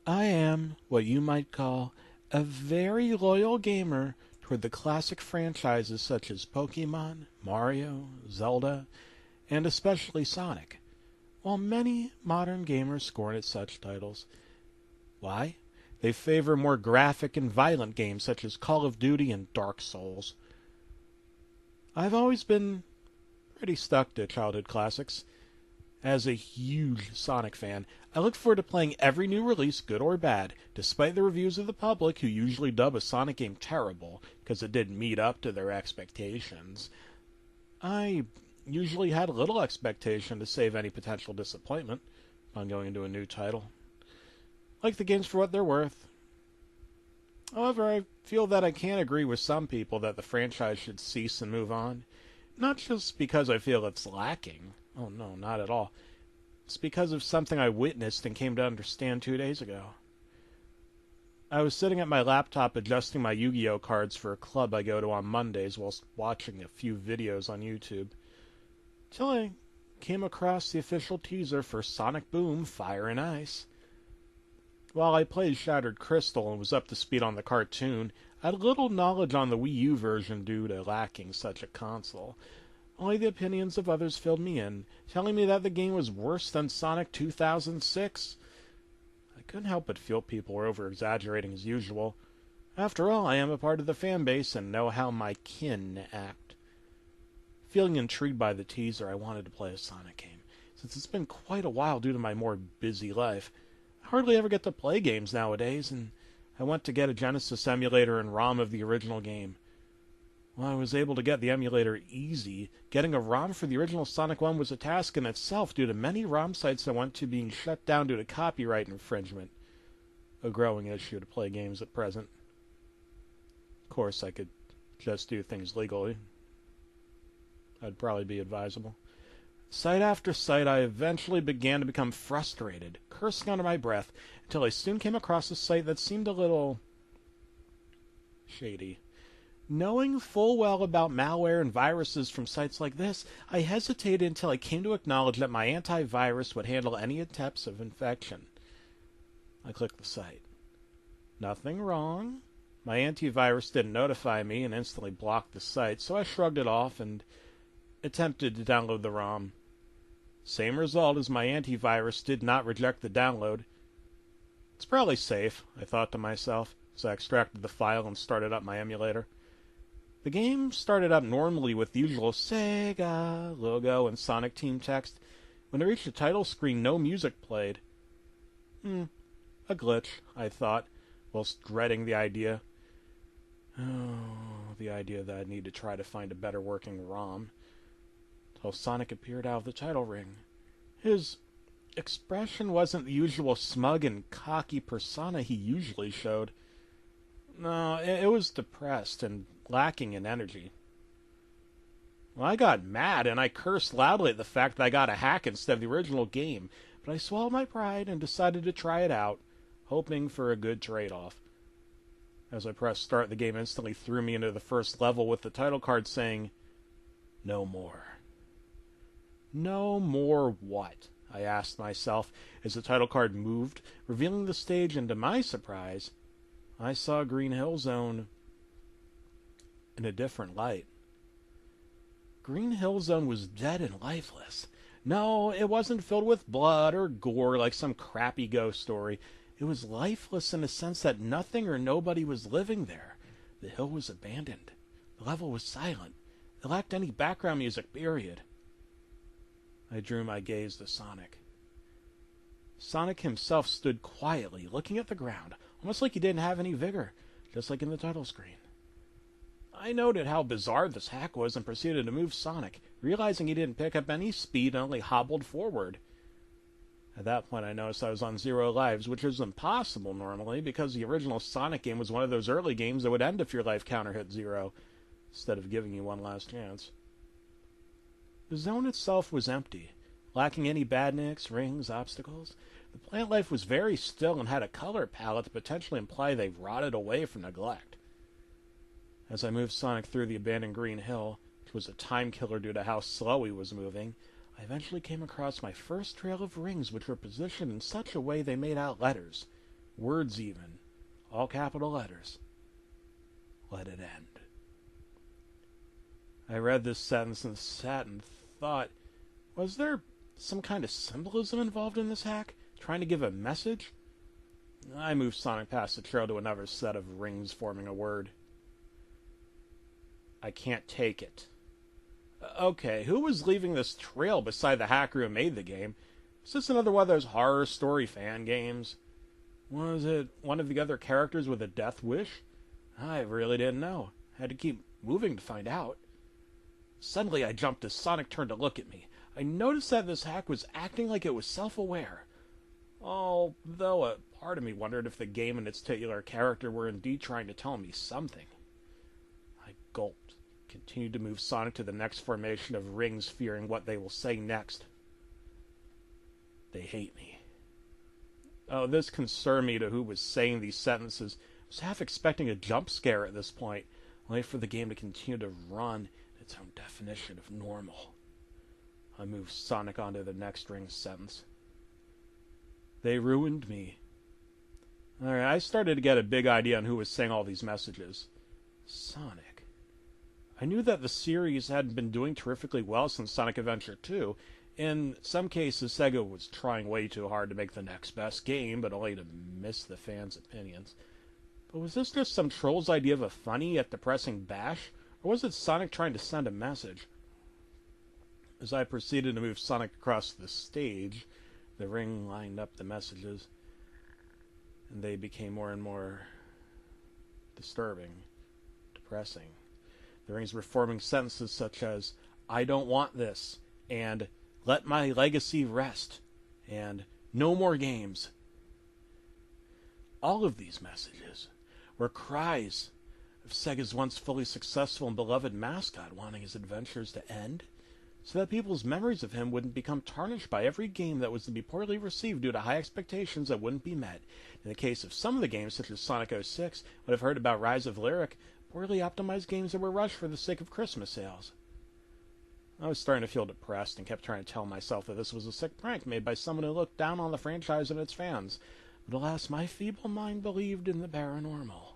I am what you might call a very loyal gamer toward the classic franchises such as Pokemon, Mario, Zelda, and especially Sonic, while many modern gamers scorn at such titles. Why? They favor more graphic and violent games such as Call of Duty and Dark Souls. I've always been pretty stuck to childhood classics. As a huge Sonic fan, I look forward to playing every new release, good or bad, despite the reviews of the public who usually dub a Sonic game terrible because it didn't meet up to their expectations. I usually had little expectation to save any potential disappointment on going into a new title. Like the games for what they're worth. However, I feel that I can't agree with some people that the franchise should cease and move on. Not just because I feel it's lacking. Oh no, not at all. It's because of something I witnessed and came to understand 2 days ago. I was sitting at my laptop adjusting my Yu-Gi-Oh cards for a club I go to on Mondays whilst watching a few videos on YouTube, till I came across the official teaser for Sonic Boom Fire and Ice. While I played Shattered Crystal and was up to speed on the cartoon, I had little knowledge on the Wii U version due to lacking such a console. Only the opinions of others filled me in, telling me that the game was worse than Sonic 2006. I couldn't help but feel people were over-exaggerating as usual. After all, I am a part of the fan base and know how my kin act. Feeling intrigued by the teaser, I wanted to play a Sonic game, since it's been quite a while due to my more busy life. I hardly ever get to play games nowadays, and I went to get a Genesis emulator and ROM of the original game. While I was able to get the emulator easy, getting a ROM for the original Sonic 1 was a task in itself due to many ROM sites I went to being shut down due to copyright infringement. A growing issue to play games at present. Of course, I could just do things legally. That'd probably be advisable. Site after site, I eventually began to become frustrated, cursing under my breath, until I soon came across a site that seemed a little shady. Knowing full well about malware and viruses from sites like this, I hesitated until I came to acknowledge that my antivirus would handle any attempts of infection. I clicked the site. Nothing wrong. My antivirus didn't notify me and instantly blocked the site, so I shrugged it off and attempted to download the ROM. Same result as my antivirus did not reject the download. It's probably safe, I thought to myself, so I extracted the file and started up my emulator. The game started up normally with the usual Sega logo and Sonic Team text. When I reached the title screen, no music played. A glitch, I thought, whilst dreading the idea. The idea that I'd need to try to find a better working ROM. Till Sonic appeared out of the title ring. His expression wasn't the usual smug and cocky persona he usually showed. No, it was depressed and lacking in energy. Well, I got mad and I cursed loudly at the fact that I got a hack instead of the original game, but I swallowed my pride and decided to try it out, hoping for a good trade-off. As I pressed start, the game instantly threw me into the first level with the title card saying, "No more." No more what? I asked myself as the title card moved, revealing the stage, and to my surprise, I saw Green Hill Zone in a different light. Green Hill Zone was dead and lifeless. No, it wasn't filled with blood or gore like some crappy ghost story. It was lifeless in the sense that nothing or nobody was living there. The hill was abandoned. The level was silent. It lacked any background music, period. I drew my gaze to Sonic. Sonic himself stood quietly, looking at the ground, almost like he didn't have any vigor, just like in the title screen. I noted how bizarre this hack was and proceeded to move Sonic, realizing he didn't pick up any speed and only hobbled forward. At that point I noticed I was on 0 lives, which is impossible normally, because the original Sonic game was one of those early games that would end if your life counter hit 0, instead of giving you one last chance. The zone itself was empty, lacking any badniks, rings, obstacles. The plant life was very still and had a color palette to potentially imply they rotted away from neglect. As I moved Sonic through the abandoned Green Hill, which was a time killer due to how slow he was moving, I eventually came across my first trail of rings which were positioned in such a way they made out letters. words even, all capital letters. Let it end. I read this sentence and sat and thought, was there some kind of symbolism involved in this hack? Trying to give a message? I moved Sonic past the trail to another set of rings forming a word. I can't take it. Okay, who was leaving this trail beside the hacker who made the game? Is this another one of those horror story fan games? Was it one of the other characters with a death wish? I really didn't know. Had to keep moving to find out. Suddenly I jumped as Sonic turned to look at me. I noticed that this hack was acting like it was self-aware. Although a part of me wondered if the game and its titular character were indeed trying to tell me something. I gulped, continued to move Sonic to the next formation of rings, fearing what they will say next. They hate me. Oh, this concerned me to who was saying these sentences. I was half expecting a jump scare at this point, only for the game to continue to run in its own definition of normal. I moved Sonic onto the next ring sentence. They ruined me. Alright, I started to get a big idea on who was saying all these messages. Sonic. I knew that the series hadn't been doing terrifically well since Sonic Adventure 2. In some cases, Sega was trying way too hard to make the next best game, but only to miss the fans' opinions. But was this just some troll's idea of a funny yet depressing bash, or was it Sonic trying to send a message? As I proceeded to move Sonic across the stage, the ring lined up the messages, and they became more and more disturbing, depressing. The rings were forming sentences such as, I don't want this, and let my legacy rest, and no more games. All of these messages were cries of Sega's once fully successful and beloved mascot wanting his adventures to end, so that people's memories of him wouldn't become tarnished by every game that was to be poorly received due to high expectations that wouldn't be met. In the case of some of the games, such as Sonic 06, would have heard about Rise of Lyric, poorly optimized games that were rushed for the sake of Christmas sales. I was starting to feel depressed and kept trying to tell myself that this was a sick prank made by someone who looked down on the franchise and its fans. But alas, my feeble mind believed in the paranormal.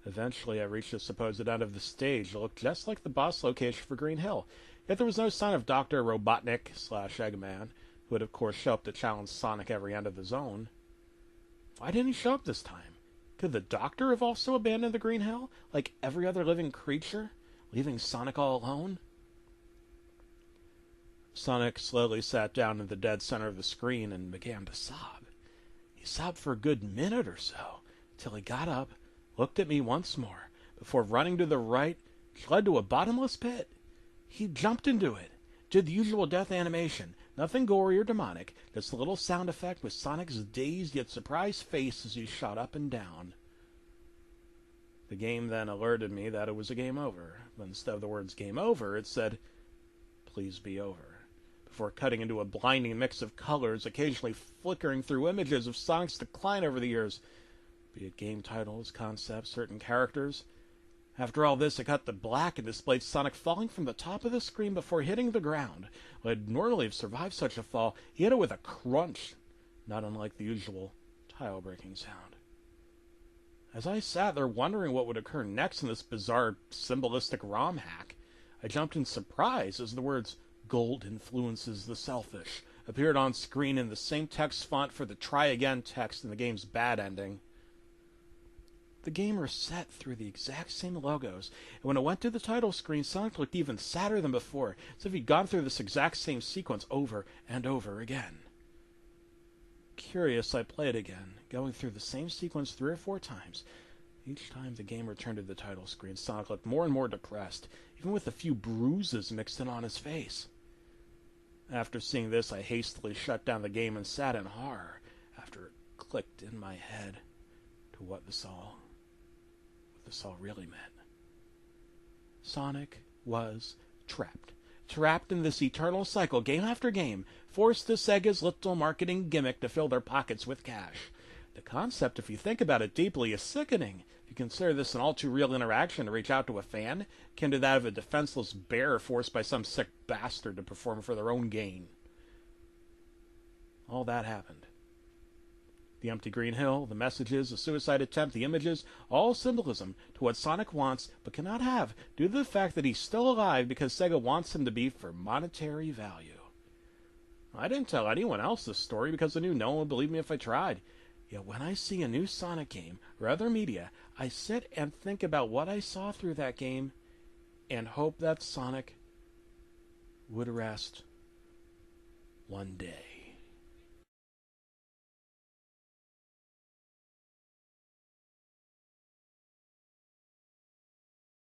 Eventually, I reached the supposed end of the stage. It looked just like the boss location for Green Hill. Yet there was no sign of Dr. Robotnik/Eggman, who would of course show up to challenge Sonic every end of the zone. Why didn't he show up this time? Could the Doctor have also abandoned the Green Hill, like every other living creature, leaving Sonic all alone? Sonic slowly sat down in the dead center of the screen and began to sob. He sobbed for a good minute or so, till he got up, looked at me once more, before running to the right, which led to a bottomless pit. He jumped into it, did the usual death animation, nothing gory or demonic, just a little sound effect with Sonic's dazed yet surprised face as he shot up and down. The game then alerted me that it was a game over, but instead of the words game over, it said, please be over, before cutting into a blinding mix of colors, occasionally flickering through images of Sonic's decline over the years, be it game titles, concepts, certain characters. After all this, it cut to black and displayed Sonic falling from the top of the screen before hitting the ground. Would normally have survived such a fall, he hit it with a crunch, not unlike the usual tile-breaking sound. As I sat there wondering what would occur next in this bizarre symbolistic ROM hack, I jumped in surprise as the words, "Gold influences the selfish," appeared on screen in the same text font for the try again text in the game's bad ending. The game reset through the exact same logos, and when it went to the title screen, Sonic looked even sadder than before, as if he'd gone through this exact same sequence over and over again. Curious, I played again, going through the same sequence 3 or 4 times. Each time the game returned to the title screen, Sonic looked more and more depressed, even with a few bruises mixed in on his face. After seeing this, I hastily shut down the game and sat in horror, after it clicked in my head to what this all really meant. Sonic was trapped. Trapped in this eternal cycle, game after game, forced to Sega's little marketing gimmick to fill their pockets with cash. The concept, if you think about it deeply, is sickening. If you consider this an all-too-real interaction to reach out to a fan, akin to that of a defenseless bear forced by some sick bastard to perform for their own gain. All that happened. The empty green hill, the messages, the suicide attempt, the images, all symbolism to what Sonic wants but cannot have due to the fact that he's still alive because Sega wants him to be for monetary value. I didn't tell anyone else this story because I knew no one would believe me if I tried. Yet when I see a new Sonic game or other media, I sit and think about what I saw through that game and hope that Sonic would rest one day.